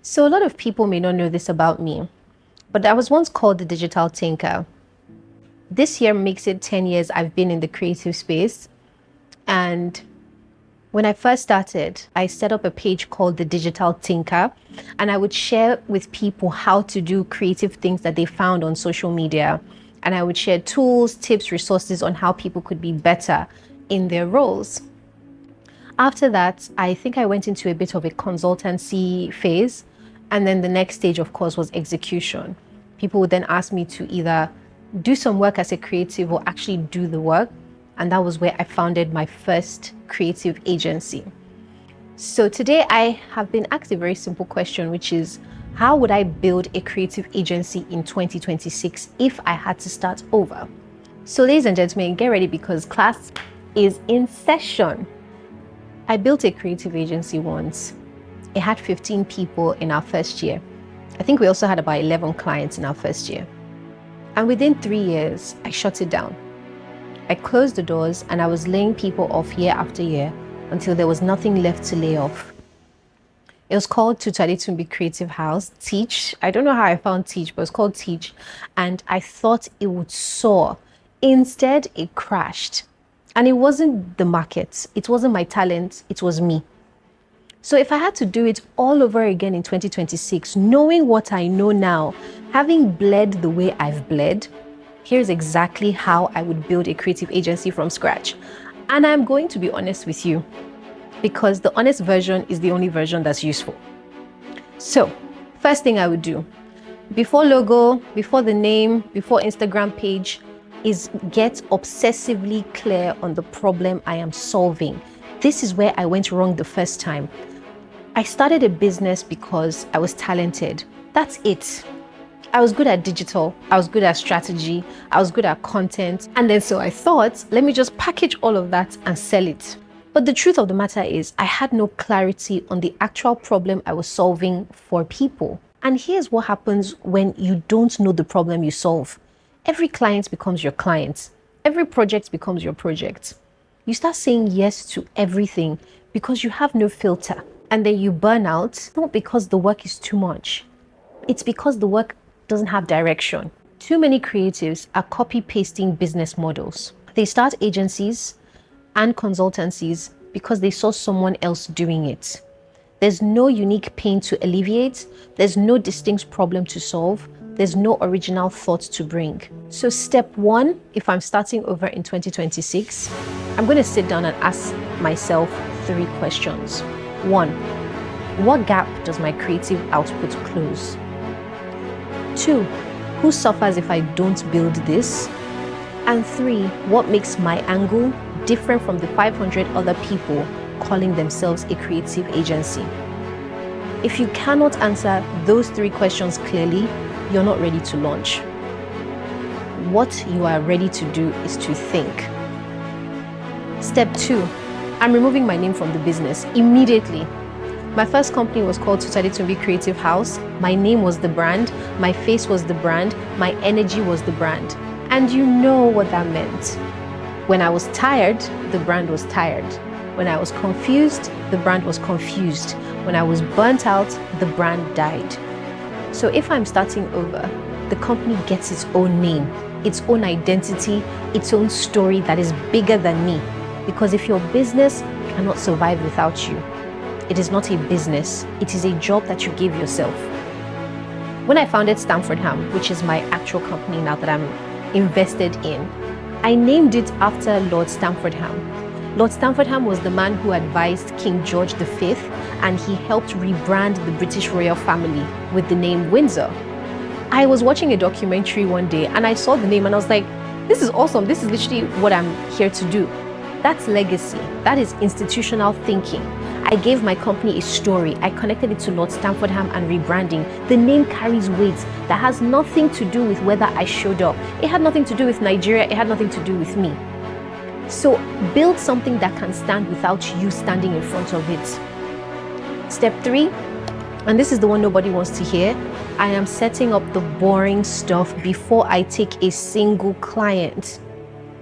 So a lot of people may not know this about me, but I was once called the digital tinker. This year makes it 10 years I've been in the creative space. And when I first started, I set up a page called the Digital Tinker, and I would share with people how to do creative things that they found on social media. And I would share tools, tips, resources on how people could be better in their roles. After that, I think I went into a bit of a consultancy phase. And then the next stage, of course, was execution. People would then ask me to either do some work as a creative or actually do the work. And that was where I founded my first creative agency. So today I have been asked a very simple question, which is, how would I build a creative agency in 2026 if I had to start over? So ladies and gentlemen, get ready because class is in session. I built a creative agency once. It had 15 people in our first year. I think we also had about 11 clients in our first year. And within 3 years, I shut it down. I closed the doors and I was laying people off year after year until there was nothing left to lay off. It was called Tutu Adetunmbi Creative House, Teach. I don't know how I found Teach, but it's called Teach. And I thought it would soar. Instead, it crashed. And it wasn't the market. It wasn't my talent. It was me. So if I had to do it all over again in 2026, knowing what I know now, having bled the way I've bled, here's exactly how I would build a creative agency from scratch. And I'm going to be honest with you, because the honest version is the only version that's useful. So, first thing I would do, before logo, before the name, before Instagram page, is get obsessively clear on the problem I am solving. This is where I went wrong the first time. I started a business because I was talented. That's it. I was good at digital, I was good at strategy, I was good at content. And then so I thought, let me just package all of that and sell it. But the truth of the matter is, I had no clarity on the actual problem I was solving for people. And here's what happens when you don't know the problem you solve. Every client becomes your client. Every project becomes your project. You start saying yes to everything because you have no filter. And then you burn out, not because the work is too much. It's because the work doesn't have direction. Too many creatives are copy-pasting business models. They start agencies and consultancies because they saw someone else doing it. There's no unique pain to alleviate. There's no distinct problem to solve. There's no original thought to bring. So step one, if I'm starting over in 2026, I'm going to sit down and ask myself 3 questions. 1, what gap does my creative output close? 2, who suffers if I don't build this? And 3, what makes my angle different from the 500 other people calling themselves a creative agency? If you cannot answer those 3 questions clearly, you're not ready to launch. What you are ready to do is to think. Step 2, I'm removing my name from the business immediately. My first company was called Tutu Adetunmbi Creative House. My name was the brand, my face was the brand, my energy was the brand. And you know what that meant. When I was tired, the brand was tired. When I was confused, the brand was confused. When I was burnt out, the brand died. So if I'm starting over, the company gets its own name, its own identity, its own story that is bigger than me. Because if your business cannot survive without you, it is not a business, it is a job that you give yourself. When I founded Stamfordham, which is my actual company now that I'm invested in, I named it after Lord Stamfordham. Lord Stamfordham was the man who advised King George V, and he helped rebrand the British royal family with the name Windsor. I was watching a documentary one day and I saw the name and I was like, this is awesome. This is literally what I'm here to do. That's legacy. That is institutional thinking. I gave my company a story. I connected it to Lord Stamfordham and rebranding. The name carries weight that has nothing to do with whether I showed up. It had nothing to do with Nigeria. It had nothing to do with me. So build something that can stand without you standing in front of it. Step 3, and this is the one nobody wants to hear. I am setting up the boring stuff before I take a single client.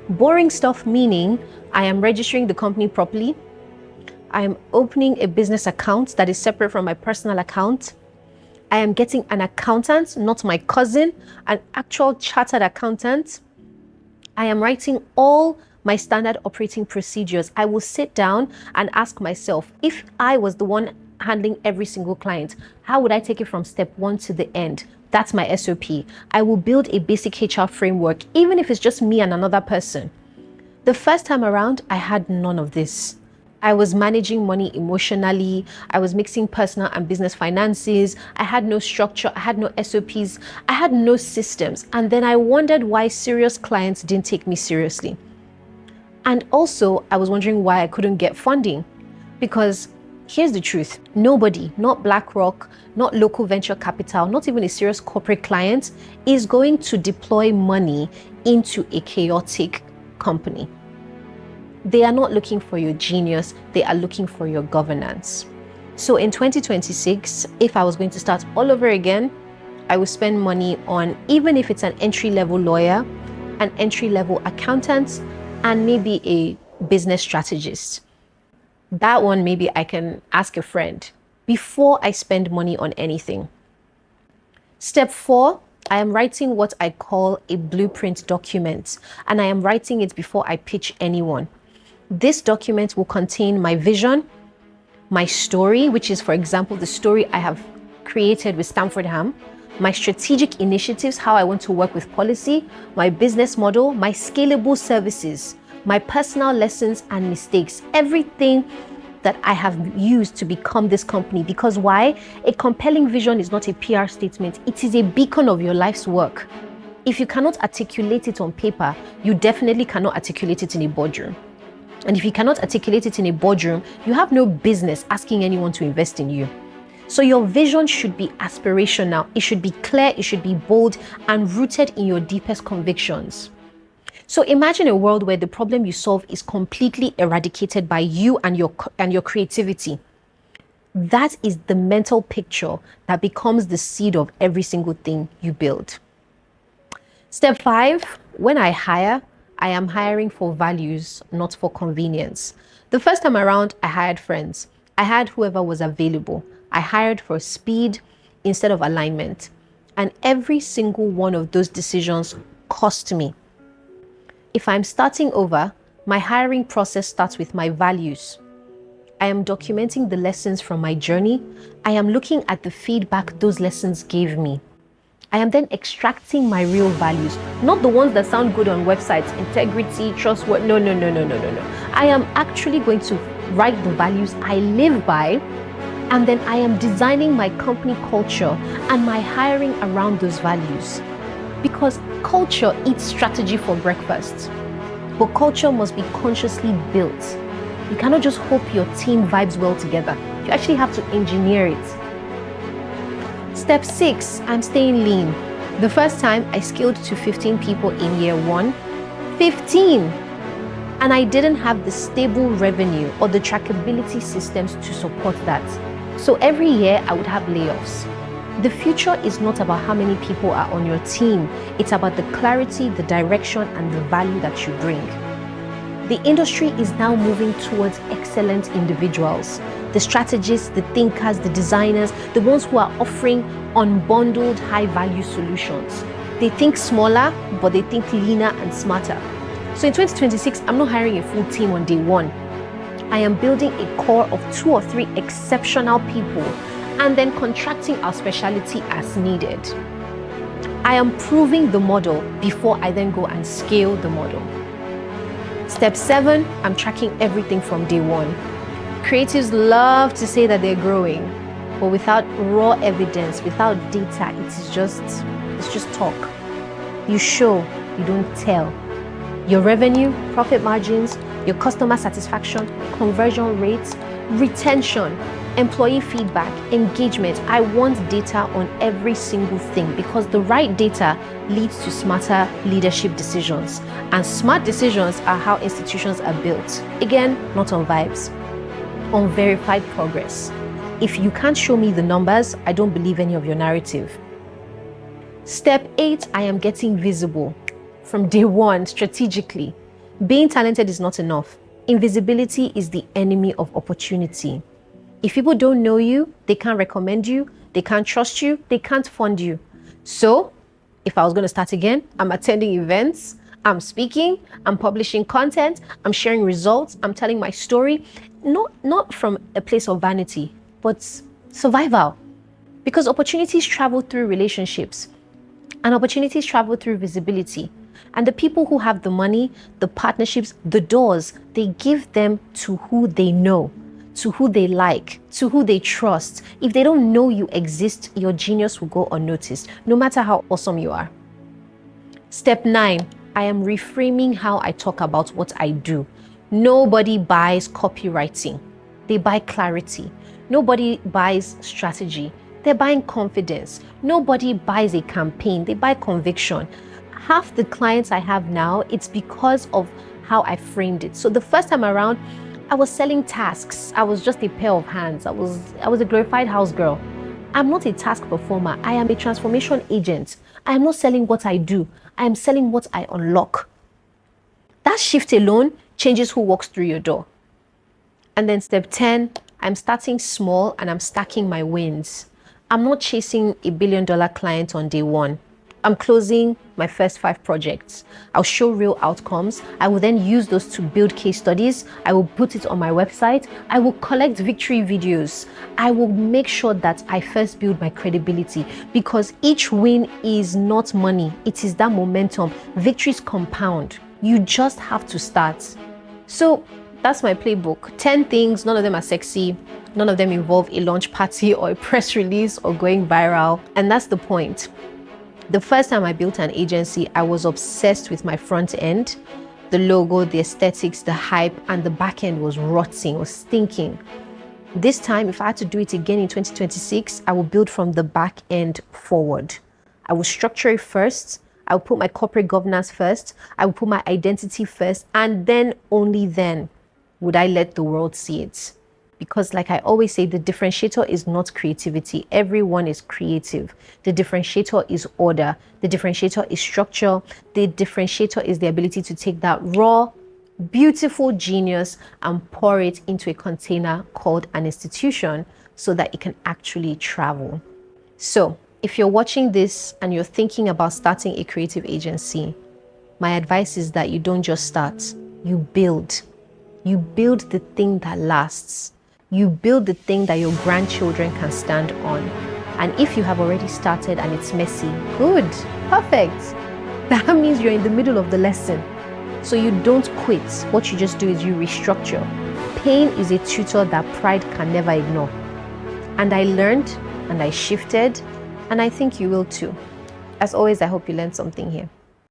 Boring stuff meaning I am registering the company properly. I am opening a business account that is separate from my personal account. I am getting an accountant, not my cousin, an actual chartered accountant. I am writing all my standard operating procedures. I will sit down and ask myself, if I was the one handling every single client, how would I take it from step one to the end? That's my SOP. I will build a basic HR framework, even if it's just me and another person. The first time around, I had none of this. I was managing money emotionally. I was mixing personal and business finances. I had no structure. I had no SOPs. I had no systems. And then I wondered why serious clients didn't take me seriously. And also, I was wondering why I couldn't get funding. Because here's the truth. Nobody, not BlackRock, not local venture capital, not even a serious corporate client, is going to deploy money into a chaotic company. They are not looking for your genius, they are looking for your governance. So in 2026, if I was going to start all over again, I would spend money on, even if it's an entry-level lawyer, an entry-level accountant, and maybe a business strategist. That one, maybe I can ask a friend before I spend money on anything. Step 4, I am writing what I call a blueprint document, and I am writing it before I pitch anyone. This document will contain my vision, my story, which is, for example, the story I have created with Stamford Ham, my strategic initiatives, how I want to work with policy, my business model, my scalable services, my personal lessons and mistakes, everything that I have used to become this company. Because why? A compelling vision is not a PR statement. It is a beacon of your life's work. If you cannot articulate it on paper, you definitely cannot articulate it in a boardroom. And if you cannot articulate it in a boardroom, you have no business asking anyone to invest in you. So your vision should be aspirational. It should be clear, it should be bold, and rooted in your deepest convictions. So imagine a world where the problem you solve is completely eradicated by you and your creativity. That is the mental picture that becomes the seed of every single thing you build. Step 5, when I hire, I am hiring for values, not for convenience. The first time around, I hired friends. I hired whoever was available. I hired for speed instead of alignment. And every single one of those decisions cost me. If I'm starting over, my hiring process starts with my values. I am documenting the lessons from my journey. I am looking at the feedback those lessons gave me. I am then extracting my real values, not the ones that sound good on websites, integrity, trustworthiness. No. I am actually going to write the values I live by, and then I am designing my company culture and my hiring around those values. Because culture eats strategy for breakfast, but culture must be consciously built. You cannot just hope your team vibes well together. You actually have to engineer it. Step 6, I'm staying lean. The first time I scaled to 15 people in year 1. 15! And I didn't have the stable revenue or the trackability systems to support that. So every year I would have layoffs. The future is not about how many people are on your team. It's about the clarity, the direction, and the value that you bring. The industry is now moving towards excellent individuals. The strategists, the thinkers, the designers, the ones who are offering unbundled high-value solutions. They think smaller, but they think leaner and smarter. So in 2026, I'm not hiring a full team on day 1. I am building a core of 2 or 3 exceptional people and then contracting our specialty as needed. I am proving the model before I then go and scale the model. Step 7, I'm tracking everything from day 1. Creatives love to say that they're growing, but without raw evidence, without data, it's just talk. You show, you don't tell. Your revenue, profit margins, your customer satisfaction, conversion rates, retention, employee feedback, engagement. I want data on every single thing because the right data leads to smarter leadership decisions. And smart decisions are how institutions are built. Again, not on vibes, on verified progress. If you can't show me the numbers, I don't believe any of your narrative. Step 8, I am getting visible. From day 1, strategically. Being talented is not enough. Invisibility is the enemy of opportunity. If people don't know you, they can't recommend you, they can't trust you, they can't fund you. So if I was going to start again, I'm attending events, I'm speaking, I'm publishing content, I'm sharing results, I'm telling my story, not from a place of vanity, but survival. Because opportunities travel through relationships and opportunities travel through visibility. And the people who have the money, the partnerships, the doors, they give them to who they know, to who they like, to who they trust. If they don't know you exist, your genius will go unnoticed, no matter how awesome you are. Step 9, I am reframing how I talk about what I do. Nobody buys copywriting. They buy clarity. Nobody buys strategy. They're buying confidence. Nobody buys a campaign. They buy conviction. Half the clients I have now, it's because of how I framed it. So the first time around, I was selling tasks. I was just a pair of hands. I was a glorified house girl. I'm not a task performer. I am a transformation agent. I am not selling what I do. I am selling what I unlock. That shift alone changes who walks through your door. And then step 10, I'm starting small and I'm stacking my wins. I'm not chasing $1 billion client on day one. I'm closing my first 5 projects. I'll show real outcomes. I will then use those to build case studies. I will put it on my website. I will collect victory videos. I will make sure that I first build my credibility, because each win is not money. It is that momentum. Victories compound. You just have to start. So that's my playbook. 10 things, none of them are sexy. None of them involve a launch party or a press release or going viral. And that's the point. The first time I built an agency, I was obsessed with my front end, the logo, the aesthetics, the hype, and the back end was rotting, was stinking. This time, if I had to do it again in 2026, I will build from the back end forward. I will structure it first. I will put my corporate governance first. I will put my identity first. And then, only then, would I let the world see it. Because like I always say, the differentiator is not creativity. Everyone is creative. The differentiator is order. The differentiator is structure. The differentiator is the ability to take that raw, beautiful genius and pour it into a container called an institution so that it can actually travel. So if you're watching this and you're thinking about starting a creative agency, my advice is that you don't just start, you build. You build the thing that lasts. You build the thing that your grandchildren can stand on. And if you have already started and it's messy, good, perfect. That means you're in the middle of the lesson. So you don't quit. What you just do is you restructure. Pain is a tutor that pride can never ignore. And I learned and I shifted, and I think you will too. As always, I hope you learned something here.